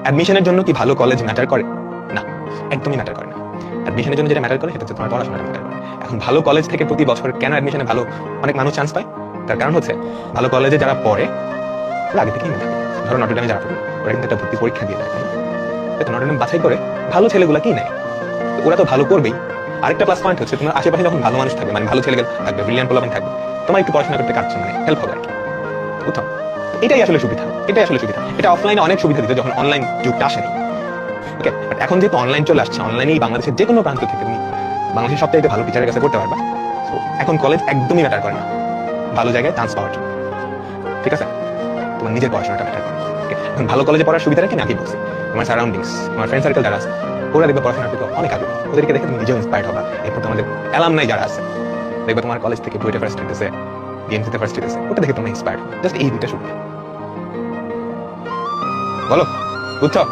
অ্যাডমিশনের জন্য কি ভালো কলেজ ম্যাটার করে? না, একদমই ম্যাটার করে না। অ্যাডমিশনের জন্য যেটা ম্যাটার করে সেটা হচ্ছে তোমার পড়াশোনাটা ম্যাটার করে। এখন ভালো কলেজ থেকে প্রতি বছর কেন অ্যাডমিশনে ভালো অনেক মানুষ চান্স পায়? তার কারণ হচ্ছে ভালো কলেজে যারা পড়ে ওরা আগে থেকেই থাকে। ধরো নটরডেমে যারা পড়ে ওরা কিন্তু একটা ভর্তি পরীক্ষা দিয়ে দেয়, তাই তো নটরডেম বাছাই করে ভালো ছেলেগুলা কি নেয়, তো ওরা তো ভালো করবেই। আরেকটা প্লাস পয়েন্ট হচ্ছে তোমার আশেপাশে যখন ভালো মানুষ থাকবে, মানে ভালো ছেলেগুলো থাকবে, ব্রিলিয়ান্ট পোলাপান থাকবে, তোমার একটু পড়াশোনা করতে কাটছে, মানে হেল্প হবে আর কি, বুঝছো? এটাই আসলে সুবিধা, এটাই আসলে সুবিধা। এটা অফলাইনে অনেক সুবিধা দিত যখন অনলাইন যুগটা আসেনি। ওকে, বাট এখন যেহেতু অনলাইন চলে আসছে, অনলাইনেই বাংলাদেশের যে কোনো প্রান্ত থেকে তুমি বাংলাদেশের সবথেকে ভালো টিচারের কাছে করতে পারবা। তো এখন কলেজ একদমই ম্যাটার করে না ভালো জায়গায় চান্স পাওয়ার জন্য, ঠিক আছে? তোমার নিজের পড়াশোনাটা ম্যাটার করে। এখন ভালো কলেজে পড়ার সুবিধাটা কি নাকি বলছি, তোমার সারাউন্ডিংস, তোমার ফ্রেন্ড সার্কেল যারা আছে ওরা দেখবে পড়াশোনার প্রতি অনেক আগ্রহী, ওদেরকে দেখে তুমি নিজেও ইন্সপায়ার্ড হবা। এরপর তোমাদের অ্যালামনাই যারা আছে দেখবে তোমার কলেজ থেকে বুয়েটে ফার্স্ট হইতেছে, বিএমসিতে ফার্স্ট হইতেছে, ওটা দেখে তোমরা ইন্সপায়ার্ড। জাস্ট এই দুইটা সুবিধা, বলো বুঝছো?